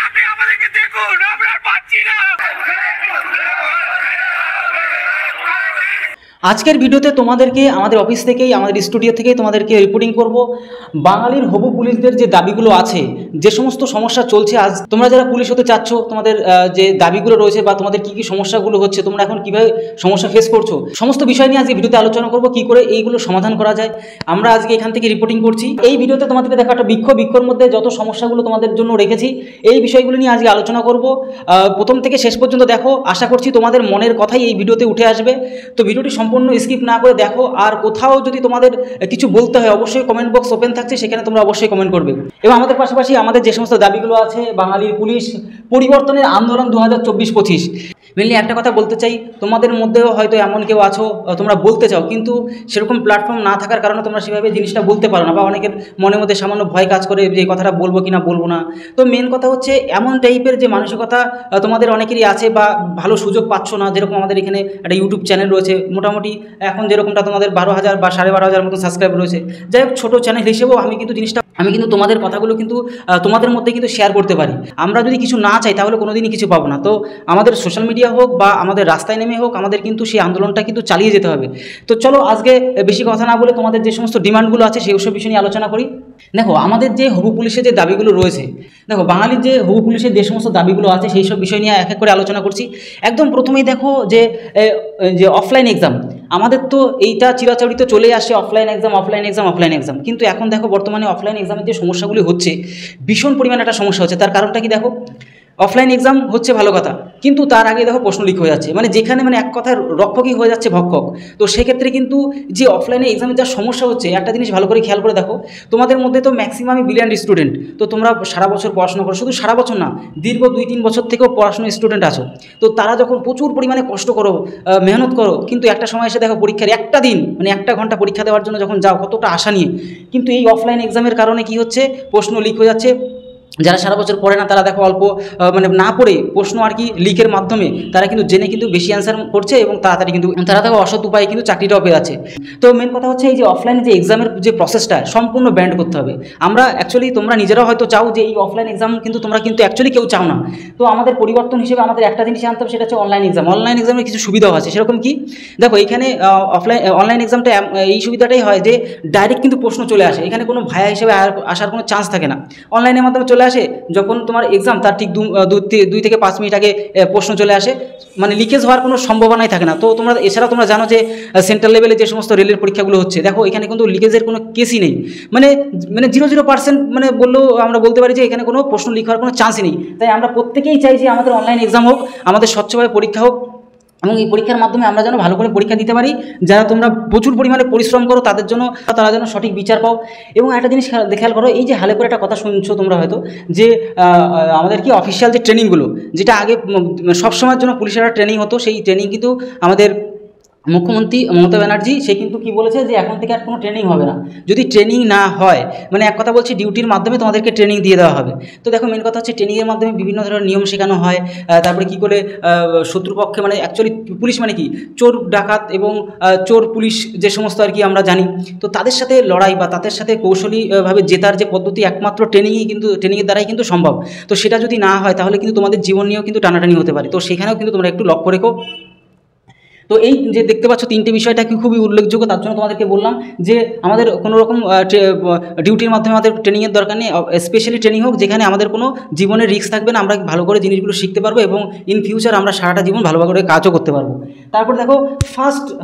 আপনি আমাদেরকে দেখুন, আমরা আর পাচ্ছি না। আজকের ভিডিওতে তোমাদেরকে আমাদের অফিস থেকেই, আমাদের স্টুডিও থেকেই তোমাদেরকে রিপোর্টিং করব বাঙালির হবু পুলিশদের যে দাবিগুলো আছে, যে সমস্ত সমস্যা চলছে। আজ তোমরা যারা পুলিশ হতে চাচ্ছ, তোমাদের যে দাবিগুলো রয়েছে বা তোমাদের কী কী সমস্যাগুলো হচ্ছে, তোমরা এখন কীভাবে সমস্যা ফেস করছো, সমস্ত বিষয় নিয়ে আজকে ভিডিওতে আলোচনা করব, কী করে এইগুলো সমাধান করা যায়। আমরা আজকে এখান থেকে রিপোর্টিং করছি। এই ভিডিওতে তোমাদেরকে দেখা একটা বৃক্ষর মধ্যে যত সমস্যাগুলো তোমাদের জন্য রেখেছি, এই বিষয়গুলো নিয়ে আজকে আলোচনা করব। প্রথম থেকে শেষ পর্যন্ত দেখো, আশা করছি তোমাদের মনের কথাই এই ভিডিওতে উঠে আসবে। তো ভিডিওটি সম্পূর্ণ স্কিপ না করে দেখো। আর কোথাও যদি তোমাদের কিছু বলতে হয়, অবশ্যই কমেন্ট বক্স ওপেন থাকছে, সেখানে তোমরা অবশ্যই কমেন্ট করবে। এবং আমাদের পাশাপাশি আমাদের যে সমস্ত দাবিগুলো আছে, বাঙালির পুলিশ পরিবর্তনের আন্দোলন 2024-25, মেনলি একটা কথা বলতে চাই, তোমাদের মধ্যেও হয়তো এমন কেউ আছো, তোমরা বলতে চাও কিন্তু সেরকম প্ল্যাটফর্ম না থাকার কারণে তোমরা সেভাবে জিনিসটা বলতে পারো না, বা অনেকের মনের মধ্যে সামান্য ভয় কাজ করে যে এই কথাটা বলবো কি না বলবো না। তো মেন কথা হচ্ছে এমন টাইপের যে মানসিকতা তোমাদের অনেকেরই আছে, বা ভালো সুযোগ পাচ্ছ না। যেরকম আমাদের এখানে একটা ইউটিউব চ্যানেল রয়েছে, মোটামুটি এখন যেরকমটা তোমাদের 12,000 বা 12,500 মতো সাবস্ক্রাইব রয়েছে। যাই হোক, ছোটো চ্যানেল হিসেবেও আমি কিন্তু তোমাদের কথাগুলো কিন্তু তোমাদের মধ্যে কিন্তু শেয়ার করতে পারি। আমরা যদি কিছু না চাই তাহলে কোনোদিনই কিছু পাবো না। তো আমাদের সোশ্যাল মিডিয়া হোক বা আমাদের রাস্তায় নেমে হোক, আমাদের কিন্তু সেই আন্দোলনটা কিন্তু চালিয়ে যেতে হবে। তো চলো আজকে বেশি কথা না বলে তোমাদের যে সমস্ত ডিমান্ডগুলো আছে সেই সব বিষয় নিয়ে আলোচনা করি। দেখো, আমাদের যে হবু পুলিশের যে দাবিগুলো রয়েছে, দেখো বাঙালির যে হবু পুলিশের যে সমস্ত দাবিগুলো আছে সেই সব বিষয় নিয়ে এক এক করে আলোচনা করছি। একদম প্রথমেই দেখো যে অফলাইন এক্সাম, আমাদের তো এইটা চিরাচরিত চলে আসে, অফলাইন এক্সাম। কিন্তু এখন দেখো বর্তমানে অফলাইন এক্সামের যে সমস্যাগুলি হচ্ছে, ভীষণ পরিমাণে একটা সমস্যা হচ্ছে। তার কারণটা কি দেখো, অফলাইন এক্সাম হচ্ছে ভালো কথা, কিন্তু তার আগে দেখো প্রশ্ন লিক হয়ে যাচ্ছে, মানে যেখানে এক কথায় রক্ষকই হয়ে যাচ্ছে ভক্ষক। তো সেক্ষেত্রে কিন্তু যে অফলাইনে এক্সামের যা সমস্যা হচ্ছে, একটা জিনিস ভালো করে খেয়াল করে দেখো, তোমাদের মধ্যে তো ম্যাক্সিমামই ব্রিলিয়ান্ট স্টুডেন্ট। তো তোমরা সারা বছর পড়াশোনা করো, শুধু সারা বছর না, দীর্ঘ 2-3 বছর থেকেও পড়াশোনার স্টুডেন্ট আছো। তো তারা যখন প্রচুর পরিমাণে কষ্ট করো, মেহনত করো, কিন্তু একটা সময় এসে দেখো পরীক্ষার একটা দিন, 1 ঘন্টা পরীক্ষা দেওয়ার জন্য যখন যাও কতটা আশা নিয়ে, কিন্তু এই অফলাইন এক্সামের কারণে কি হচ্ছে, প্রশ্ন লিক হয়ে যাচ্ছে। যারা সারা বছর পড়ে না তারা দেখো অল্প না পড়ে প্রশ্ন আর কি লিকের মাধ্যমে তারা কিন্তু জেনে কিন্তু বেশি অ্যান্সার করছে, এবং তাড়াতাড়ি কিন্তু তারা দেখো অসৎ উপায়ে কিন্তু চাকরিটাও পেয়ে যাচ্ছে। তো মেন কথা হচ্ছে এই যে অফলাইনে যে এক্সামের যে প্রসেসটা সম্পূর্ণ ব্যান্ড করতে হবে। আমরা অ্যাকচুয়ালি তোমরা নিজেরাও হয়তো চাও যে এই অফলাইন এক্সাম, কিন্তু তোমরা কিন্তু অ্যাকচুয়ালি কেউ চাও না। তো আমাদের পরিবর্তন হিসেবে আমাদের একটা জিনিস আনতে হবে, সেটা হচ্ছে অনলাইন এক্সামের কিছু সুবিধাও আছে। সেরকম কি দেখো, এখানে অনলাইন এক্সামটা এই সুবিধাটাই হয় যে ডাইরেক্ট কিন্তু প্রশ্ন চলে আসে, এখানে কোনো ভায়া হিসেবে আসার কোনো চান্স থাকে না। অনলাইনের মাধ্যমে চলে আসে, যখন তোমার এক্সাম তার ঠিক 2 থেকে 5 মিনিট আগে প্রশ্ন চলে আসে, মানে লিকেজ হওয়ার কোনো সম্ভাবনাই থাকে না। তো এছাড়া তোমরা জানো যে সেন্ট্রাল লেভেলে যে সমস্ত রেলের পরীক্ষাগুলো হচ্ছে, দেখো এখানে কিন্তু লিকেজের কোনো কেসই নেই, মানে 0% মানে বললেও আমরা বলতে পারি যে এখানে কোনো প্রশ্ন লিক হওয়ার কোনো চান্সই নেই। তাই আমরা প্রত্যেকেই চাই যে আমাদের অনলাইন এক্সাম হোক, আমাদের স্বচ্ছভাবে পরীক্ষা হোক, এবং এই পরীক্ষার মাধ্যমে আমরা যেন ভালো করে পরীক্ষা দিতে পারি। যারা তোমরা প্রচুর পরিমাণে পরিশ্রম করো তারা যেন সঠিক বিচার পাও। এবং একটা জিনিস খেয়াল করো, এই যে হালে করে একটা কথা শুনছো তোমরা হয়তো, যে আমাদের কি অফিসিয়াল যে ট্রেনিংগুলো, যেটা আগে সবসময়ের জন্য পুলিশের ট্রেনিং হতো, সেই ট্রেনিং কিন্তু আমাদের মুখ্যমন্ত্রী মমতা ব্যানার্জি সে কিন্তু কি বলেছে যে এখন থেকে আর কোনো ট্রেনিং হবে না। যদি ট্রেনিং না হয়, মানে এক কথা বলছি, ডিউটির মাধ্যমে তোমাদেরকে ট্রেনিং দিয়ে দেওয়া হবে। তো দেখো মেন কথা হচ্ছে ট্রেনিংয়ের মাধ্যমে বিভিন্ন ধরনের নিয়ম শেখানো হয়, তারপরে কি করে শত্রুপক্ষে, মানে অ্যাকচুয়ালি পুলিশ মানে কি, চোর ডাকাত এবং চোর পুলিশ যে সমস্ত আর কি আমরা জানি, তো তাদের সাথে লড়াই বা তাদের সাথে কৌশলীভাবে জেতার যে পদ্ধতি একমাত্র ট্রেনিংয়ের দ্বারাই কিন্তু সম্ভব। তো সেটা যদি না হয় তাহলে কিন্তু তোমাদের জীবন নিয়েও কিন্তু টানাটানি হতে পারে। তো সেখানেও কিন্তু তোমরা একটু লক্ষ্য রেখো। তো এই যে দেখতে পাচ্ছ 3টে বিষয়টা কি খুবই উল্লেখযোগ্য, তার জন্য তোমাদেরকে বললাম যে আমাদের কোনো রকম ডিউটির মাধ্যমে আমাদের ট্রেনিংয়ের দরকার নেই, স্পেশালি ট্রেনিং হোক যেখানে আমাদের কোনো জীবনের রিস্ক থাকবে না, আমরা ভালো করে জিনিসগুলো শিখতে পারবো এবং ইন ফিউচার আমরা সারাটা জীবন ভালো করে কাজও করতে পারবো। তারপর দেখো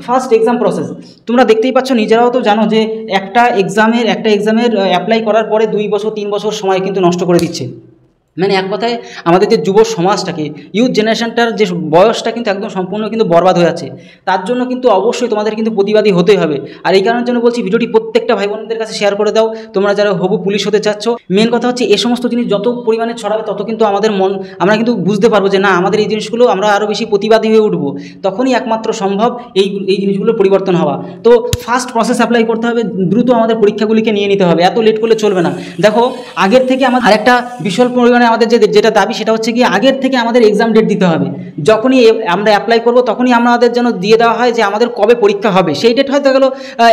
ফার্স্ট এক্সাম প্রসেস, তোমরা দেখতেই পাচ্ছ, নিজেরাও তো জানো যে একটা এক্সামের অ্যাপ্লাই করার পরে 2 বছর 3 বছর সময় কিন্তু নষ্ট করে দিচ্ছে। মানে এক কথায় আমাদের যে যুব সমাজটাকে, ইউথ জেনারেশনটার যে বয়সটা কিন্তু একদম সম্পূর্ণ কিন্তু বরবাদ হয়ে যাচ্ছে। তার জন্য কিন্তু অবশ্যই তোমাদের কিন্তু প্রতিবাদী হতেই হবে। আর এই কারণের জন্য বলছি, ভিডিওটি প্রত্যেকটা ভাই বোনদের কাছে শেয়ার করে দাও, তোমরা যারা হবু পুলিশ হতে চাচ্ছ। মেন কথা হচ্ছে এই সমস্ত জিনিস যত পরিমাণে ছড়াবে তত কিন্তু আমরা কিন্তু বুঝতে পারবো যে না, আমাদের এই জিনিসগুলো আমরা আরও বেশি প্রতিবাদী হয়ে উঠবো, তখনই একমাত্র সম্ভব এই জিনিসগুলোর পরিবর্তন হওয়া। তো ফার্স্ট প্রসেস অ্যাপ্লাই করতে হবে, দ্রুত আমাদের পরীক্ষাগুলিকে নিয়ে নিতে হবে, এত লেট করলে চলবে না। দেখো আগের থেকে আমাদের আরেকটা বিশাল পরিমাণে আমাদের যেটা দাবি, সেটা হচ্ছে কি আগের থেকে আমাদের এক্সাম ডেট দিতে হবে। যখনই আমরা অ্যাপ্লাই করব তখনই আমাদের যেন দিয়ে দেওয়া হয় যে আমাদের কবে পরীক্ষা হবে। সেই ডেট হয়তো গেলো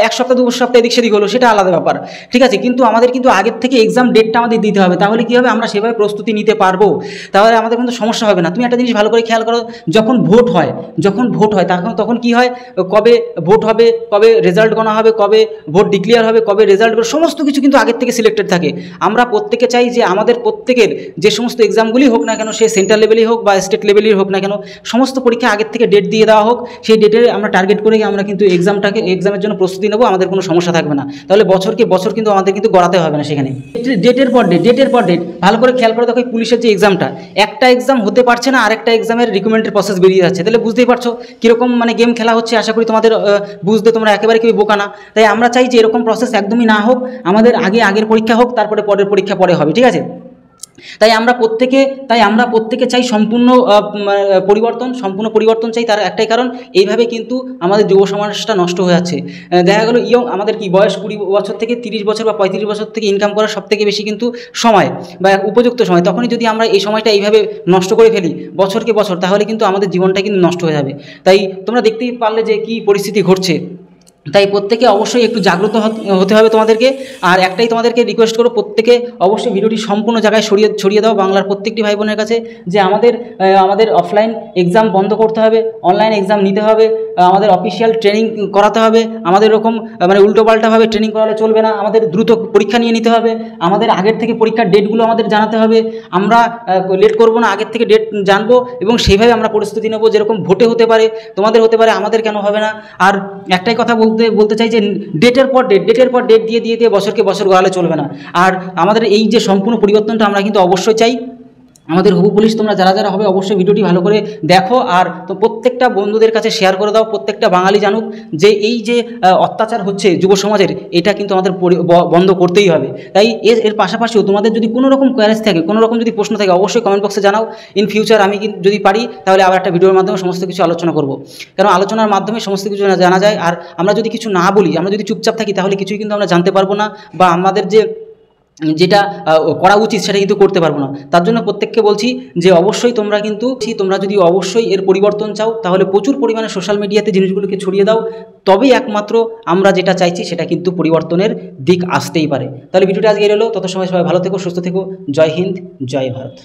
1 সপ্তাহ 2 সপ্তাহ এদিক সেদিক হলো, সেটা আলাদা ব্যাপার, ঠিক আছে, কিন্তু আমাদের কিন্তু আগের থেকে এক্সাম ডেটটা আমাদের দিতে হবে। তাহলে কী হবে, আমরা সেভাবে প্রস্তুতি নিতে পারবো, তাহলে আমাদের কিন্তু সমস্যা হবে না। তুমি একটা জিনিস ভালো করে খেয়াল করো, যখন ভোট হয় তখন কি হয়, কবে ভোট হবে, কবে রেজাল্ট গণা হবে, কবে ভোট ডিক্লেয়ার হবে, কবে রেজাল্ট, সমস্ত কিছু কিন্তু আগের থেকে সিলেক্টেড থাকে। আমরা প্রত্যেকে চাই যে আমাদের প্রত্যেকের যে সমস্ত এক্সামগুলি হোক না কেন, সে সেন্ট্রাল লেভেলেই হোক বা স্টেট লেভেলেই হোক না কেন, সমস্ত পরীক্ষা আগের থেকে ডেট দিয়ে দেওয়া হোক। সেই ডেটের আমরা টার্গেট করে আমরা কিন্তু এক্সামের জন্য প্রস্তুতি নেবো, আমাদের কোনো সমস্যা থাকবে না। তাহলে বছরকে বছর কিন্তু আমাদের কিন্তু গড়াতে হবে না সেখানে। ডেটের পর ডেট ভালো করে খেয়াল করে দেখো, পুলিশের যে এক্সামটা, একটা এক্সাম হতে পারছে না আরেকটা এক্সামের রিক্রুটমেন্টের প্রসেস বেরিয়ে যাচ্ছে, তাহলে বুঝতেই পারছো কীরকম মানে গেম খেলা হচ্ছে। আশা করি তোমাদের বুঝতে তোমরা একেবারে কেউ বোকা না। তাই আমরা চাই যে এরকম প্রসেস একদমই না হোক, আমাদের আগের পরীক্ষা হোক, তারপরে পরের পরীক্ষা পরে হবে, ঠিক আছে। তাই আমরা প্রত্যেকে চাই সম্পূর্ণ পরিবর্তন চাই। তার একটাই কারণ, এইভাবে কিন্তু আমাদের যুব সমাজটা নষ্ট হয়ে যাচ্ছে। দেখা গেলো আমাদের কি বয়স 20 বছর থেকে 30 বছর বা 35 বছর থেকে ইনকাম করার সবথেকে বেশি কিন্তু সময় বা উপযুক্ত সময়। তখনই যদি আমরা এই সময়টা এইভাবে নষ্ট করে ফেলি বছরকে বছর, তাহলে কিন্তু আমাদের জীবনটা কিন্তু নষ্ট হয়ে যাবে। তাই তোমরা দেখতেই পারলে যে কী পরিস্থিতি ঘটছে। তাই প্রত্যেকে অবশ্যই একটু জাগ্রত হতে হবে তোমাদেরকে। আর একটাই তোমাদেরকে রিকোয়েস্ট করো, প্রত্যেকে অবশ্যই ভিডিওটি সম্পূর্ণ জায়গায় ছড়িয়ে দাও বাংলার প্রত্যেকটি ভাই বোনের কাছে, যে আমাদের অফলাইন এক্সাম বন্ধ করতে হবে, অনলাইন এক্সাম নিতে হবে, আমাদের অফিসিয়াল ট্রেনিং করাতে হবে। আমাদের এরকম মানে উল্টোপাল্টাভাবে ট্রেনিং করালে চলবে না, আমাদের দ্রুত পরীক্ষা নিয়ে নিতে হবে, আমাদের আগের থেকে পরীক্ষার ডেটগুলো আমাদের জানাতে হবে। আমরা লেট করবো না, আগের থেকে ডেট জানবো এবং সেইভাবে আমরা প্রস্তুতি নেবো। যেরকম ভোটে হতে পারে, তোমাদের হতে পারে, আমাদের কেন হবে না। আর একটাই কথা বলতে চাই যে ডেটের পর ডেট দিয়ে বছরকে বছর গড়ালে চলবে না। আর আমাদের এই যে সম্পূর্ণ পরিবর্তনটা আমরা কিন্তু অবশ্যই চাই। আমাদের হবু পুলিশ তোমরা যারা হবে অবশ্যই ভিডিওটি ভালো করে দেখো, আর তো প্রত্যেকটা বন্ধুদের কাছে শেয়ার করে দাও, প্রত্যেকটা বাঙালি জানুক যে এই যে অত্যাচার হচ্ছে যুব সমাজের, এটা কিন্তু আমাদের বন্ধ করতেই হবে। তাই এর পাশাপাশিও তোমাদের যদি কোনো রকম কোয়ারিজ থাকে, কোনো রকম যদি প্রশ্ন থাকে, অবশ্যই কমেন্ট বক্সে জানাও। ইন ফিউচার আমি যদি পারি তাহলে আবার একটা ভিডিওর মাধ্যমে সমস্ত কিছু আলোচনা করব, কারণ আলোচনার মাধ্যমে সমস্ত কিছু জানা যায়। আর আমরা যদি কিছু না বলি, আমরা যদি চুপচাপ থাকি, তাহলে কিছুই কিন্তু আমরা জানতে পারবো না, বা আমাদের যেটা করা উচিত সেটা কিন্তু করতে পারবো না। তার জন্য প্রত্যেককে বলছি যে অবশ্যই তোমরা যদি অবশ্যই এর পরিবর্তন চাও, তাহলে প্রচুর পরিমাণে সোশ্যাল মিডিয়াতে জিনিসগুলোকে ছড়িয়ে দাও, তবেই একমাত্র আমরা যেটা চাইছি সেটা কিন্তু পরিবর্তনের দিক আসতেই পারে। তাহলে ভিডিওটা আজকে এলো, তত সময় সবাই ভালো থেকো, সুস্থ থেকো। জয় হিন্দ, জয় ভারত।